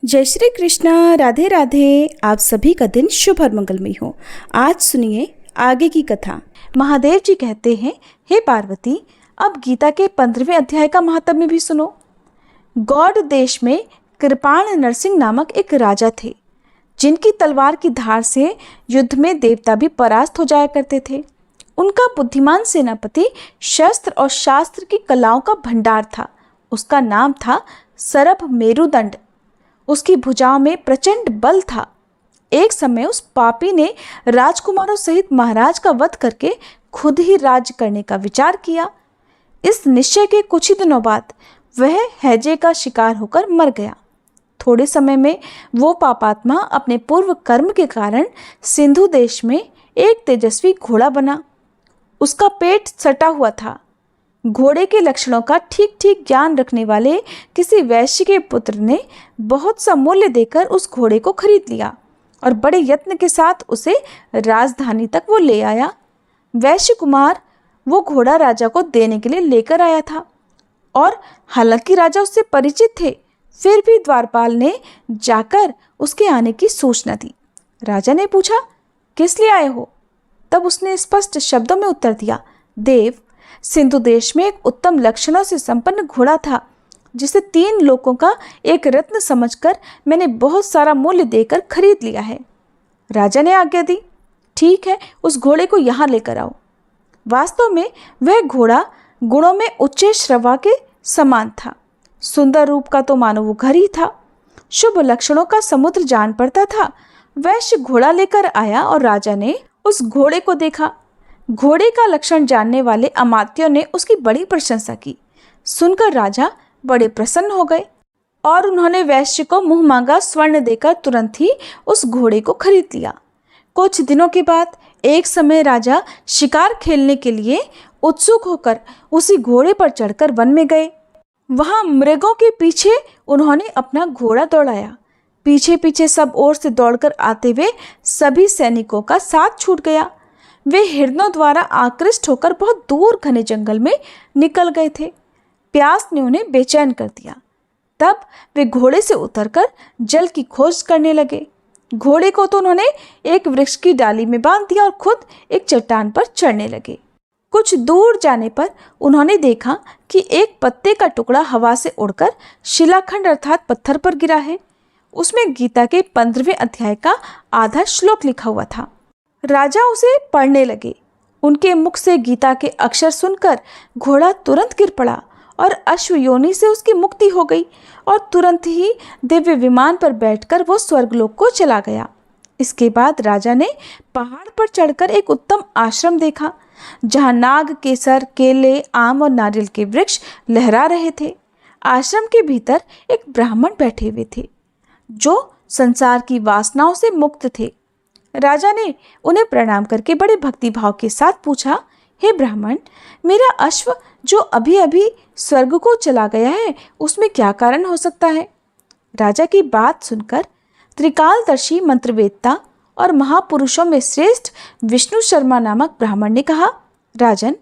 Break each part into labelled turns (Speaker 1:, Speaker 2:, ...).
Speaker 1: जय श्री कृष्णा, राधे राधे। आप सभी का दिन शुभ और मंगलमय हो। आज सुनिए आगे की कथा। महादेव जी कहते हैं, हे पार्वती, अब गीता के 15वें अध्याय का महात्म्य भी सुनो। गौड़ देश में कृपाण नरसिंह नामक एक राजा थे, जिनकी तलवार की धार से युद्ध में देवता भी परास्त हो जाया करते थे। उनका बुद्धिमान सेनापति शस्त्र और शास्त्र की कलाओं का भंडार था। उसका नाम था सरभ मेरुदंड। उसकी भुजाओं में प्रचंड बल था। एक समय उस पापी ने राजकुमारों सहित महाराज का वध करके खुद ही राज्य करने का विचार किया। इस निश्चय के कुछ ही दिनों बाद वह हैजे का शिकार होकर मर गया। थोड़े समय में वो पापात्मा अपने पूर्व कर्म के कारण सिंधु देश में एक तेजस्वी घोड़ा बना। उसका पेट सटा हुआ था। घोड़े के लक्षणों का ठीक ठीक ज्ञान रखने वाले किसी वैश्य के पुत्र ने बहुत सा मूल्य देकर उस घोड़े को खरीद लिया और बड़े यत्न के साथ उसे राजधानी तक वो ले आया। वैश्य कुमार वो घोड़ा राजा को देने के लिए लेकर आया था और हालांकि राजा उससे परिचित थे, फिर भी द्वारपाल ने जाकर उसके आने की सूचना दी। राजा ने पूछा, किस लिए आए हो? तब उसने स्पष्ट शब्दों में उत्तर दिया, देव, सिंधु देश में एक उत्तम लक्षणों से संपन्न घोड़ा था, जिसे 3 लोकों का एक रत्न समझकर मैंने बहुत सारा मूल्य देकर खरीद लिया है। राजा ने आज्ञा दी, ठीक है, उस घोड़े को यहाँ लेकर आओ। वास्तव में वह घोड़ा गुणों में उच्च श्रवा के समान था। सुंदर रूप का तो मानो वो घर ही था। शुभ लक्षणों का समुद्र जान पड़ता था। वैश्य घोड़ा लेकर आया और राजा ने उस घोड़े को देखा। घोड़े का लक्षण जानने वाले अमात्यों ने उसकी बड़ी प्रशंसा की। सुनकर राजा बड़े प्रसन्न हो गए और उन्होंने वैश्य को मुंह मांगा स्वर्ण देकर तुरंत ही उस घोड़े को खरीद लिया। कुछ दिनों के बाद एक समय राजा शिकार खेलने के लिए उत्सुक होकर उसी घोड़े पर चढ़कर वन में गए। वहां मृगों के पीछे उन्होंने अपना घोड़ा दौड़ाया। पीछे पीछे सब ओर से दौड़कर आते हुए सभी सैनिकों का साथ छूट गया। वे हिरणों द्वारा आकृष्ट होकर बहुत दूर घने जंगल में निकल गए थे। प्यास ने उन्हें बेचैन कर दिया। तब वे घोड़े से उतरकर जल की खोज करने लगे। घोड़े को तो उन्होंने एक वृक्ष की डाली में बांध दिया और खुद एक चट्टान पर चढ़ने लगे। कुछ दूर जाने पर उन्होंने देखा कि एक पत्ते का टुकड़ा हवा से उड़कर शिलाखंड अर्थात पत्थर पर गिरा है। उसमें गीता के 15वें अध्याय का आधा श्लोक लिखा हुआ था। राजा उसे पढ़ने लगे। उनके मुख से गीता के अक्षर सुनकर घोड़ा तुरंत गिर पड़ा और अश्व योनि से उसकी मुक्ति हो गई और तुरंत ही दिव्य विमान पर बैठकर वो स्वर्गलोक को चला गया। इसके बाद राजा ने पहाड़ पर चढ़कर एक उत्तम आश्रम देखा, जहाँ नाग, केसर, केले, आम और नारियल के वृक्ष लहरा रहे थे। आश्रम के भीतर एक ब्राह्मण बैठे हुए थे, जो संसार की वासनाओं से मुक्त थे। राजा ने उन्हें प्रणाम करके बड़े भक्तिभाव के साथ पूछा, हे ब्राह्मण, मेरा अश्व जो अभी अभी स्वर्ग को चला गया है, उसमें क्या कारण हो सकता है? राजा की बात सुनकर त्रिकालदर्शी मंत्रवेत्ता और महापुरुषों में श्रेष्ठ विष्णु शर्मा नामक ब्राह्मण ने कहा, राजन,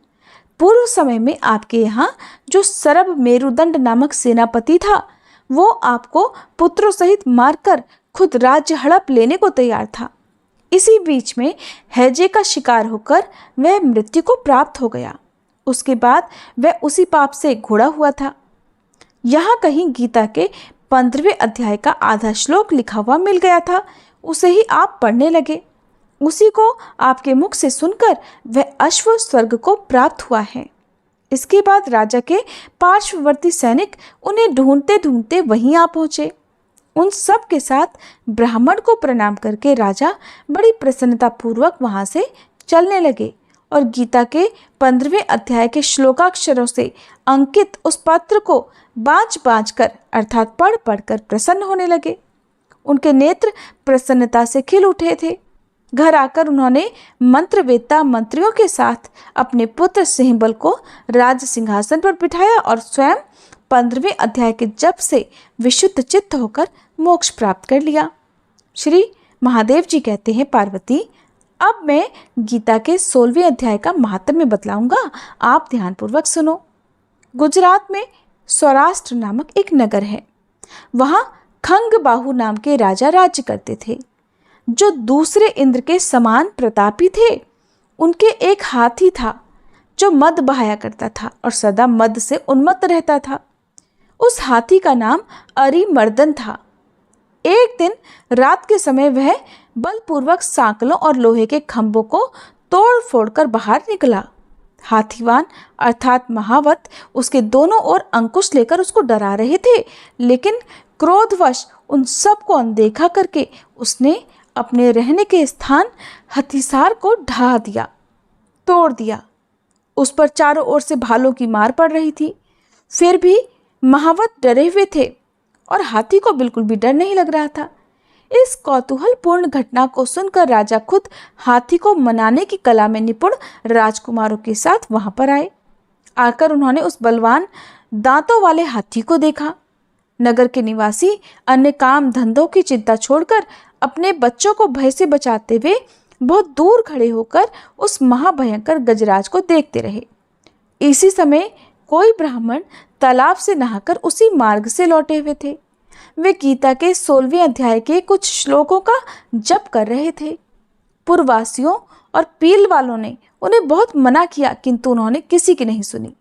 Speaker 1: पूर्व समय में आपके यहाँ जो सरभ मेरुदंड नामक सेनापति था, वो आपको पुत्रों सहित मारकर खुद राज्य हड़प लेने को तैयार था। इसी बीच में हैजे का शिकार होकर वह मृत्यु को प्राप्त हो गया। उसके बाद वह उसी पाप से घोड़ा हुआ था। यहाँ कहीं गीता के 15वें अध्याय का आधा श्लोक लिखा हुआ मिल गया था। उसे ही आप पढ़ने लगे। उसी को आपके मुख से सुनकर वह अश्व स्वर्ग को प्राप्त हुआ है। इसके बाद राजा के पार्श्ववर्ती सैनिक उन्हें ढूंढते ढूंढते वहीं आ पहुंचे। उन सब के साथ ब्राह्मण को प्रणाम करके राजा बड़ी प्रसन्नता पूर्वक वहां से चलने लगे और गीता के 15वें अध्याय के श्लोकाक्षरों से अंकित उस पत्र को बाँच बाँच कर अर्थात पढ़ पढ़ कर प्रसन्न होने लगे। उनके नेत्र प्रसन्नता से खिल उठे थे। घर आकर उन्होंने मंत्रवेत्ता मंत्रियों के साथ अपने पुत्र सिंहबल को राज सिंहासन पर बिठाया और स्वयं 15वें अध्याय के जप से विशुद्ध चित्त होकर मोक्ष प्राप्त कर लिया। श्री महादेव जी कहते हैं, पार्वती, अब मैं गीता के 16वें अध्याय का महात्म्य बतलाऊंगा, आप ध्यानपूर्वक सुनो। गुजरात में सौराष्ट्र नामक एक नगर है। वहाँ खंगबाहु नाम के राजा राज्य करते थे, जो दूसरे इंद्र के समान प्रतापी थे। उनके एक हाथी था जो मद बहाया करता था और सदा मद से उन्मत्त रहता था। उस हाथी का नाम अरिमर्दन था। एक दिन रात के समय वह बलपूर्वक सांकलों और लोहे के खंभों को तोड़ फोड़कर बाहर निकला। हाथीवान अर्थात महावत उसके दोनों ओर अंकुश लेकर उसको डरा रहे थे, लेकिन क्रोधवश उन सब को अनदेखा करके उसने अपने रहने के स्थान हथिसार को ढा दिया, तोड़ दिया। उस पर चारों ओर से भालों की मार पड़ रही थी। फिर भी महावत डरे हुए थे और हाथी को बिल्कुल भी डर नहीं लग रहा था। इस कौतूहलपूर्ण घटना को सुनकर राजा खुद हाथी को मनाने की कला में निपुण राजकुमारों के साथ वहां पर आए। आकर उन्होंने उस बलवान दांतों वाले हाथी को देखा। नगर के निवासी अन्य काम धंधों की चिंता छोड़कर अपने बच्चों को भय से बचाते हुए बहुत दूर खड़े होकर उस महाभयंकर गजराज को देखते रहे। इसी समय कोई ब्राह्मण तालाब से नहाकर उसी मार्ग से लौटे हुए थे। वे गीता के 16वें अध्याय के कुछ श्लोकों का जप कर रहे थे। पूर्ववासियों और पील वालों ने उन्हें बहुत मना किया, किंतु उन्होंने किसी की नहीं सुनी।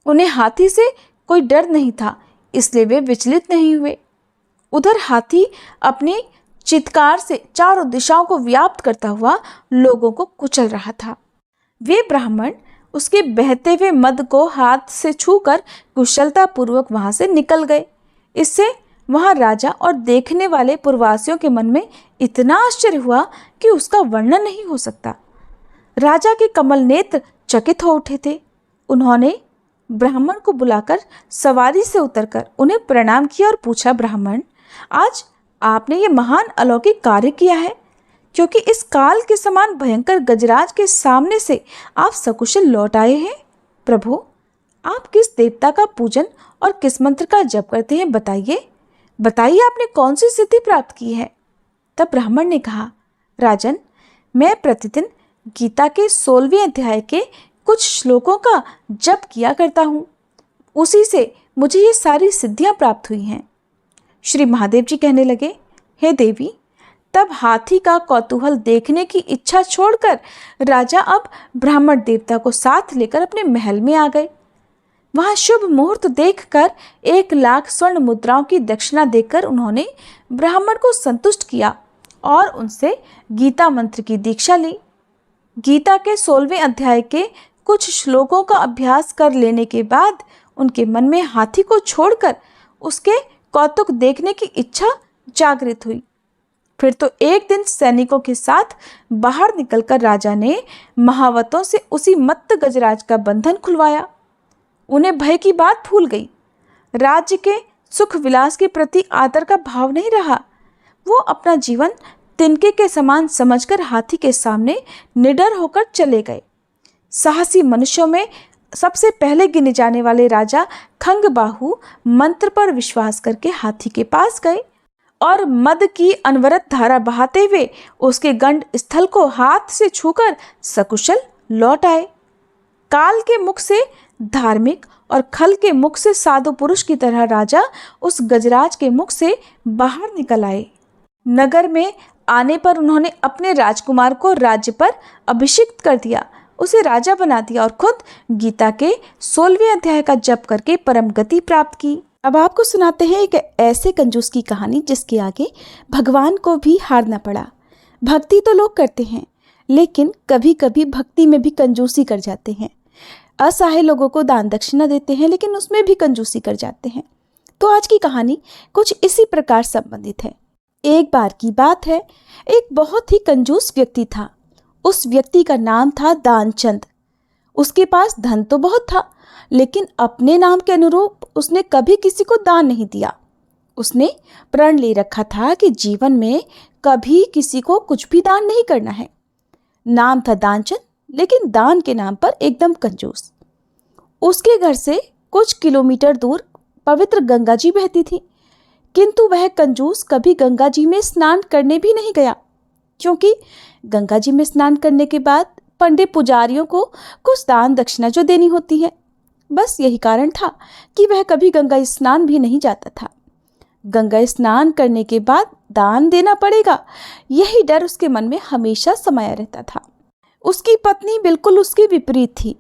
Speaker 1: उन्हें हाथी से कोई डर नहीं था, इसलिए वे विचलित नहीं हुए। उधर हाथी अपनी चित्कार से चारों दिशाओं को व्याप्त करता हुआ लोगों को कुचल रहा था। वे ब्राह्मण उसके बहते हुए मद को हाथ से छूकर कुशलतापूर्वक वहां से निकल गए। इससे वहां राजा और देखने वाले पूर्ववासियों के मन में इतना आश्चर्य हुआ कि उसका वर्णन नहीं हो सकता। राजा के कमल नेत्र चकित हो उठे थे। उन्होंने ब्राह्मण को बुलाकर सवारी से उतरकर उन्हें प्रणाम किया और पूछा, ब्राह्मण, आज आपने ये महान अलौकिक कार्य किया है, क्योंकि इस काल के समान भयंकर गजराज के सामने से आप सकुशल लौट आए हैं। प्रभु, आप किस देवता का पूजन और किस मंत्र का जप करते हैं, बताइए बताइए, आपने कौन सी सिद्धि प्राप्त की है। तब ब्राह्मण ने कहा, राजन, मैं प्रतिदिन गीता के 16वें अध्याय के कुछ श्लोकों का जप किया करता हूँ। उसी से मुझे ये सारी सिद्धियां प्राप्त हुई हैं। श्री महादेव जी कहने लगे, हे देवी, तब हाथी का कौतूहल देखने की इच्छा छोड़कर राजा अब ब्राह्मण देवता को साथ लेकर अपने महल में आ गए। वहां शुभ मुहूर्त देखकर 1,00,000 स्वर्ण मुद्राओं की दक्षिणा देकर उन्होंने ब्राह्मण को संतुष्ट किया और उनसे गीता मंत्र की दीक्षा ली। गीता के 16वें अध्याय के कुछ श्लोकों का अभ्यास कर लेने के बाद उनके मन में हाथी को छोड़कर उसके कौतुक देखने की इच्छा जागृत हुई। फिर तो एक दिन सैनिकों के साथ बाहर निकलकर राजा ने महावतों से उसी मत्त गजराज का बंधन खुलवाया। उन्हें भय की बात भूल गई। राज्य के सुख विलास के प्रति आदर का भाव नहीं रहा। वो अपना जीवन तिनके के समान समझकर हाथी के सामने निडर होकर चले गए। साहसी मनुष्यों में सबसे पहले गिने जाने वाले राजा खंगबाहु मंत्र पर विश्वास करके हाथी के पास गए और मद की अनवरत धारा बहाते हुए उसके गंड स्थल को हाथ से छूकर सकुशल लौट आए। काल के मुख से धार्मिक और खल के मुख से साधु पुरुष की तरह राजा उस गजराज के मुख से बाहर निकल आए। नगर में आने पर उन्होंने अपने राजकुमार को राज्य पर अभिषिक्त कर दिया, उसे राजा बना दिया और खुद गीता के 16वें अध्याय का जप करके परम गति प्राप्त की। अब आपको सुनाते हैं एक ऐसे कंजूस की कहानी जिसके आगे भगवान को भी हारना पड़ा। भक्ति तो लोग करते हैं, लेकिन कभी कभी भक्ति में भी कंजूसी कर जाते हैं। असहाय लोगों को दान दक्षिणा देते हैं, लेकिन उसमें भी कंजूसी कर जाते हैं। तो आज की कहानी कुछ इसी प्रकार संबंधित है। एक बार की बात है, एक बहुत ही कंजूस व्यक्ति था। उस व्यक्ति का नाम था दानचंद। उसके पास धन तो बहुत था, लेकिन अपने नाम के अनुरूप उसने कभी किसी को दान नहीं दिया। उसने प्रण ले रखा था कि जीवन में कभी किसी को कुछ भी दान नहीं करना है। नाम था दानचंद, लेकिन दान के नाम पर एकदम कंजूस। उसके घर से कुछ किलोमीटर दूर पवित्र गंगा जी बहती थी, किंतु वह कंजूस कभी गंगा जी में स्नान करने भी नहीं गया, क्योंकि गंगा जी में स्नान करने के बाद पंडित पुजारियों को कुछ दान दक्षिणा जो देनी होती है, बस यही कारण था कि वह कभी गंगा स्नान भी नहीं जाता था। गंगा स्नान करने के बाद दान देना पड़ेगा, यही डर उसके मन में हमेशा समाया रहता था। उसकी पत्नी बिल्कुल उसकी विपरीत थी,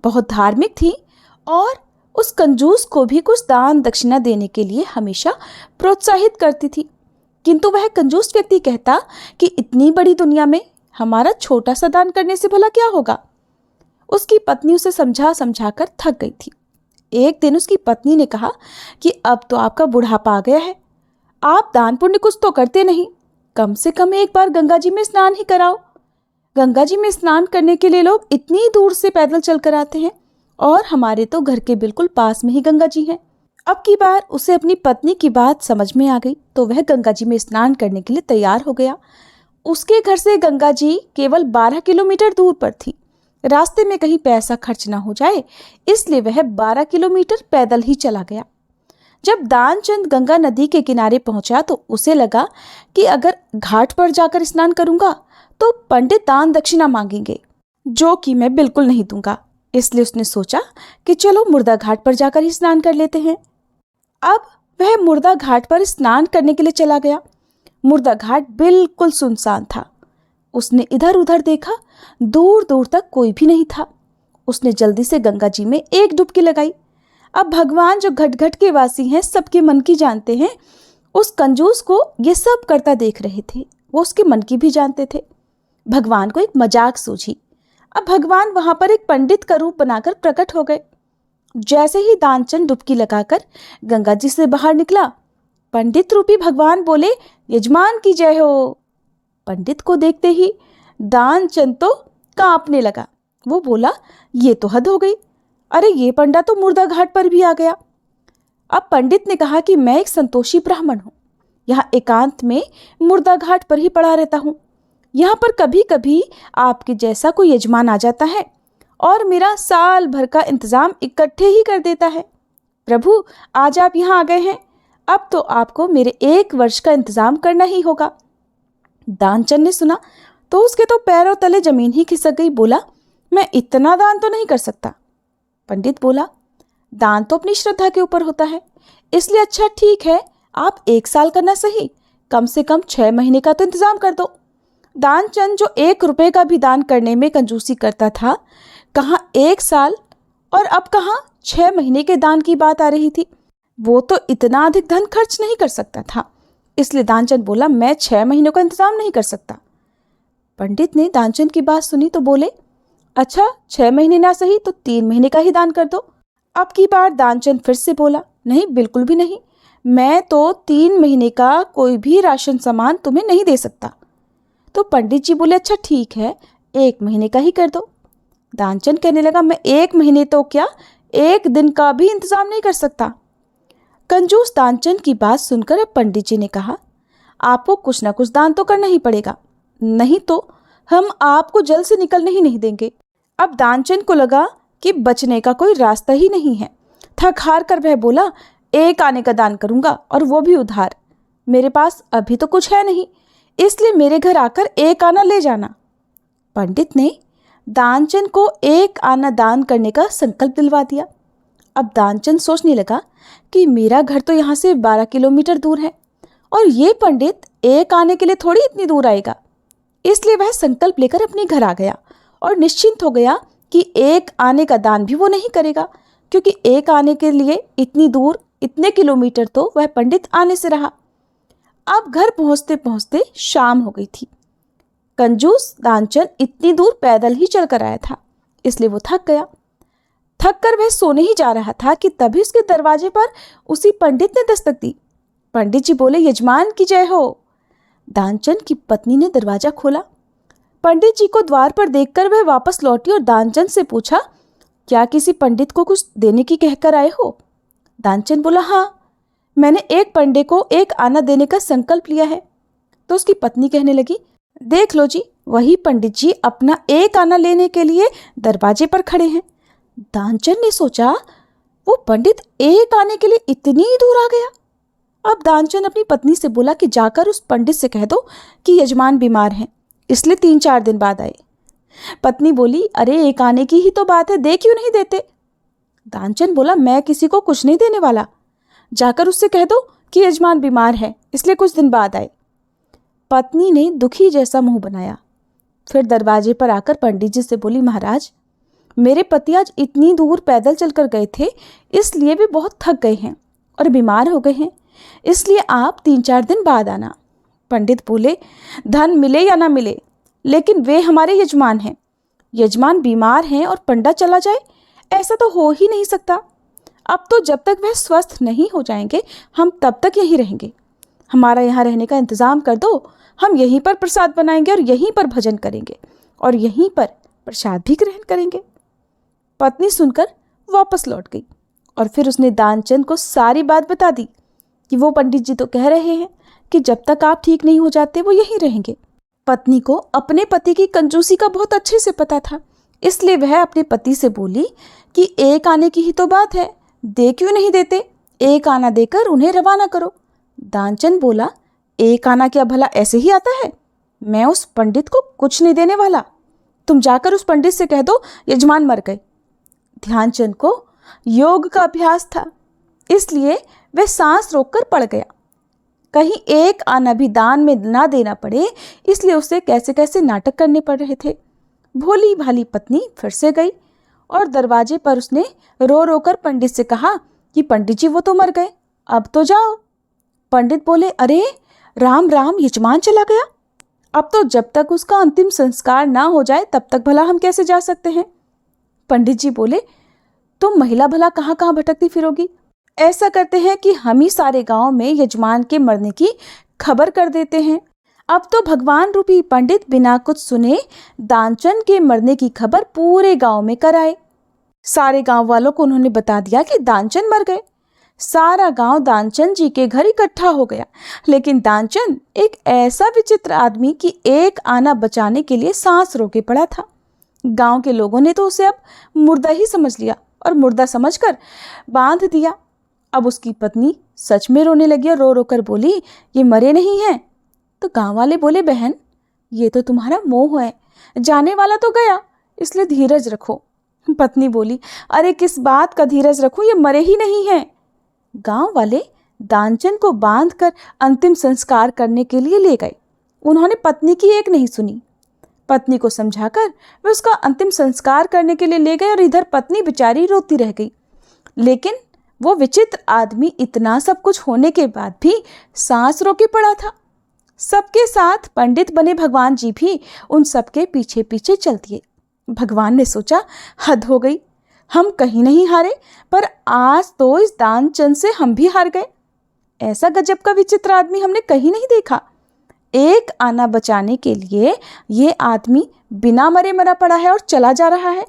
Speaker 1: बहुत धार्मिक थी और उस कंजूस को भी कुछ दान दक्षिणा देने के लिए हमेशा प्रोत्साहित करती थी। किंतु वह कंजूस व्यक्ति कहता कि इतनी बड़ी दुनिया में हमारा छोटा सा दान करने से भला क्या होगा। उसकी पत्नी उसे समझा समझा कर थक गई थी। एक दिन उसकी पत्नी ने कहा कि अब तो आपका बुढ़ापा आ गया है, आप दान पुण्य कुछ तो करते नहीं, कम से कम एक बार गंगा जी में स्नान ही कराओ। गंगा जी में स्नान करने के लिए लोग इतनी दूर से पैदल चलकर आते हैं और हमारे तो घर के बिल्कुल पास में ही गंगा जी हैं। अब की बार उसे अपनी पत्नी की बात समझ में आ गई तो वह गंगा जी में स्नान करने के लिए तैयार हो गया। उसके घर से गंगा जी केवल 12 किलोमीटर दूर पर थी। रास्ते में कहीं पैसा खर्च ना हो जाए इसलिए वह 12 किलोमीटर पैदल ही चला गया। जब दानचंद गंगा नदी के किनारे पहुंचा तो उसे लगा कि अगर घाट पर जाकर स्नान करूंगा तो पंडित दान दक्षिणा मांगेंगे, जो कि मैं बिल्कुल नहीं दूंगा। इसलिए उसने सोचा कि चलो मुर्दा घाट पर जाकर ही स्नान कर लेते हैं। अब वह मुर्दा घाट पर स्नान करने के लिए चला गया। मुर्दा घाट बिल्कुल सुनसान था। उसने इधर उधर देखा, दूर दूर तक कोई भी नहीं था। उसने जल्दी से गंगा जी में एक डुबकी लगाई। अब भगवान जो घट घट के वासी हैं, सबके मन की जानते हैं, उस कंजूस को ये सब करता देख रहे थे। वो उसके मन की भी जानते थे। भगवान को एक मजाक सूझी। अब भगवान वहां पर एक पंडित का रूप बनाकर प्रकट हो गए। जैसे ही दानचंद डुबकी लगाकर गंगा जी से बाहर निकला, पंडित रूपी भगवान बोले, यजमान की जय हो। पंडित को देखते ही दानचंद तो कांपने लगा। वो बोला, ये तो हद हो गई, अरे ये पंडा तो मुर्दा घाट पर भी आ गया। अब पंडित ने कहा कि मैं एक संतोषी ब्राह्मण हूँ, यहाँ एकांत में मुर्दा घाट पर ही पड़ा रहता हूँ। यहाँ पर कभी कभी आपके जैसा कोई यजमान आ जाता है और मेरा साल भर का इंतजाम इकट्ठे ही कर देता है। प्रभु, आज आप यहाँ आ गए हैं, अब तो आपको मेरे 1 वर्ष का इंतजाम करना ही होगा। दानचंद ने सुना तो उसके तो पैरों तले जमीन ही खिसक गई। बोला, मैं इतना दान तो नहीं कर सकता। पंडित बोला, दान तो अपनी श्रद्धा के ऊपर होता है, इसलिए अच्छा ठीक है, आप 1 साल करना सही, कम से कम 6 महीने का तो इंतजाम कर दो। दानचंद जो 1 रुपए का भी दान करने में कंजूसी करता था, कहाँ 1 साल और अब कहाँ 6 महीने के दान की बात आ रही थी। वो तो इतना अधिक धन खर्च नहीं कर सकता था। इसलिए दानचंद बोला, मैं 6 महीनों का इंतजाम नहीं कर सकता। पंडित ने दानचंद की बात सुनी तो बोले, अच्छा 6 महीने ना सही तो 3 महीने का ही दान कर दो। अब की बार दानचंद फिर से बोला, नहीं बिल्कुल भी नहीं, मैं तो 3 महीने का कोई भी राशन सामान तुम्हें नहीं दे सकता। तो पंडित जी बोले, अच्छा ठीक है, 1 महीने का ही कर दो। दानचंद कहने लगा, मैं 1 महीने तो क्या 1 दिन का भी इंतजाम नहीं कर सकता। कंजूस दानचंद की बात सुनकर अब पंडित जी ने कहा, आपको कुछ ना कुछ दान तो करना ही पड़ेगा, नहीं तो हम आपको जल से निकलने ही नहीं देंगे। अब दानचंद को लगा कि बचने का कोई रास्ता ही नहीं है। थक हार कर वह बोला, 1 आने का दान करूंगा और वो भी उधार। मेरे पास अभी तो कुछ है नहीं, इसलिए मेरे घर आकर 1 आना ले जाना। पंडित ने दानचंद को 1 आना दान करने का संकल्प दिलवा दिया। अब दानचंद सोचने लगा कि मेरा घर तो यहाँ से 12 किलोमीटर दूर है और ये पंडित 1 आने के लिए थोड़ी इतनी दूर आएगा। इसलिए वह संकल्प लेकर अपने घर आ गया और निश्चिंत हो गया कि 1 आने का दान भी वो नहीं करेगा, क्योंकि 1 आने के लिए इतनी दूर, इतने किलोमीटर तो वह पंडित आने से रहा। अब घर पहुंचते पहुंचते शाम हो गई थी। कंजूस दानचंद इतनी दूर पैदल ही चलकर आया था, इसलिए वो थक गया। थक कर वह सोने ही जा रहा था कि तभी उसके दरवाजे पर उसी पंडित ने दस्तक दी। पंडित जी बोले, यजमान की जय हो। दानचंद की पत्नी ने दरवाजा खोला। पंडित जी को द्वार पर देखकर वह वापस लौटी और दानचंद से पूछा, क्या किसी पंडित को कुछ देने की कहकर आए हो? दानचंद बोला, हाँ, मैंने एक पंडे को 1 आना देने का संकल्प लिया है। तो उसकी पत्नी कहने लगी, देख लो जी, वही पंडित जी अपना 1 आना लेने के लिए दरवाजे पर खड़े हैं। दानचंद ने सोचा, वो पंडित 1 आने के लिए इतनी दूर आ गया। अब दानचंद अपनी पत्नी से बोला कि जाकर उस पंडित से कह दो कि यजमान बीमार हैं, इसलिए 3-4 दिन बाद आए। पत्नी बोली, अरे 1 आने की ही तो बात है, दे क्यों नहीं देते? दानचंद बोला, मैं किसी को कुछ नहीं देने वाला, जाकर उससे कह दो कि यजमान बीमार है, इसलिए कुछ दिन बाद आए। पत्नी ने दुखी जैसा मुंह बनाया। फिर दरवाजे पर आकर पंडित जी से बोली, महाराज, मेरे पति आज इतनी दूर पैदल चलकर गए थे, इसलिए भी बहुत थक गए हैं और बीमार हो गए हैं, इसलिए आप 3-4 दिन बाद आना। पंडित बोले, धन मिले या ना मिले, लेकिन वे हमारे यजमान हैं। यजमान बीमार हैं और पंडा चला जाए, ऐसा तो हो ही नहीं सकता। अब तो जब तक वह स्वस्थ नहीं हो जाएंगे, हम तब तक यहीं रहेंगे। हमारा यहाँ रहने का इंतज़ाम कर दो, हम यहीं पर प्रसाद बनाएंगे और यहीं पर भजन करेंगे और यहीं पर प्रसाद भी ग्रहण करेंगे। पत्नी सुनकर वापस लौट गई और फिर उसने दानचंद को सारी बात बता दी कि वो पंडित जी तो कह रहे हैं कि जब तक आप ठीक नहीं हो जाते वो यहीं रहेंगे। पत्नी को अपने पति की कंजूसी का बहुत अच्छे से पता था, इसलिए वह अपने पति से बोली कि 1 आने की ही तो बात है, दे क्यों नहीं देते, 1 आना देकर उन्हें रवाना करो। दानचंद बोला, 1 आना क्या भला ऐसे ही आता है? मैं उस पंडित को कुछ नहीं देने वाला। तुम जाकर उस पंडित से कह दो यजमान मर गए। ध्यानचंद को योग का अभ्यास था, इसलिए वह सांस रोककर पड़ गया। कहीं 1 आना भी दान में ना देना पड़े, इसलिए उसे कैसे कैसे नाटक करने पड़ रहे थे। भोली भाली पत्नी फिर से गई और दरवाजे पर उसने रो रो कर पंडित से कहा कि पंडित जी वो तो मर गए, अब तो जाओ। पंडित बोले, अरे राम राम, यजमान चला गया, अब तो जब तक उसका अंतिम संस्कार ना हो जाए तब तक भला हम कैसे जा सकते हैं। पंडित जी बोले, तुम महिला भला कहाँ कहाँ भटकती फिरोगी, ऐसा करते हैं कि हम ही सारे गांव में यजमान के मरने की खबर कर देते हैं। अब तो भगवान रूपी पंडित बिना कुछ सुने दानचंद के मरने की खबर पूरे गांव में कराए। सारे गांव वालों को उन्होंने बता दिया कि दानचंद मर गए। सारा गांव दानचंद जी के घर इकट्ठा हो गया, लेकिन दानचंद एक ऐसा विचित्र आदमी कि 1 आना बचाने के लिए सांस रोके पड़ा था। गांव के लोगों ने तो उसे अब मुर्दा ही समझ लिया और मुर्दा समझकर बांध दिया। अब उसकी पत्नी सच में रोने लगी और रो रो कर बोली, ये मरे नहीं हैं। तो गांव वाले बोले, बहन ये तो तुम्हारा मोह है, जाने वाला तो गया, इसलिए धीरज रखो। पत्नी बोली, अरे किस बात का धीरज रखूं, ये मरे ही नहीं हैं। गांव वाले दानचंद को बांधकर अंतिम संस्कार करने के लिए ले गए। उन्होंने पत्नी की एक नहीं सुनी। पत्नी को समझाकर वे उसका अंतिम संस्कार करने के लिए ले गए और इधर पत्नी बेचारी रोती रह गई। लेकिन वो विचित्र आदमी इतना सब कुछ होने के बाद भी सांस रोके पड़ा था। सबके साथ पंडित बने भगवान जी भी उन सबके पीछे पीछे चल दिए। भगवान ने सोचा, हद हो गई, हम कहीं नहीं हारे, पर आज तो इस दानचंद से हम भी हार गए। ऐसा गजब का विचित्र आदमी हमने कहीं नहीं देखा। 1 आना बचाने के लिए ये आदमी बिना मरे मरा पड़ा है और चला जा रहा है।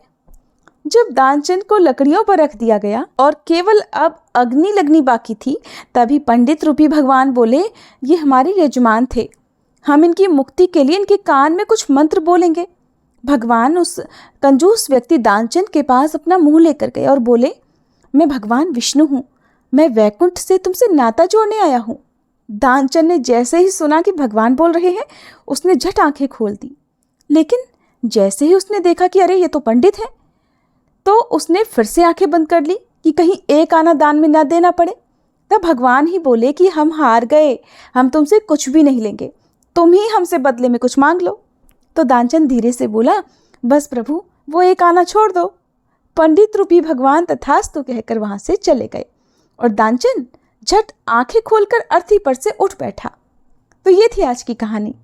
Speaker 1: जब दानचंद को लकड़ियों पर रख दिया गया और केवल अब अग्नि लगनी बाकी थी, तभी पंडित रूपी भगवान बोले, ये हमारे यजमान थे, हम इनकी मुक्ति के लिए इनके कान में कुछ मंत्र बोलेंगे। भगवान उस कंजूस व्यक्ति दानचंद के पास अपना मुंह लेकर गए और बोले, मैं भगवान विष्णु हूँ, मैं वैकुंठ से तुमसे नाता जोड़ने आया हूँ। दानचंद ने जैसे ही सुना कि भगवान बोल रहे हैं, उसने झट आंखें खोल दी। लेकिन जैसे ही उसने देखा कि अरे ये तो पंडित है, तो उसने फिर से आंखें बंद कर ली कि कहीं 1 आना दान में ना देना पड़े। तब भगवान ही बोले कि हम हार गए, हम तुमसे कुछ भी नहीं लेंगे, तुम ही हमसे बदले में कुछ मांग लो। तो दानचंद धीरे से बोला, बस प्रभु वो 1 आना छोड़ दो। पंडित रूपी भगवान तथास्तु कहकर वहां से चले गए और दानचंद झट आंखें खोलकर अर्थी पर से उठ बैठा। तो ये थी आज की कहानी।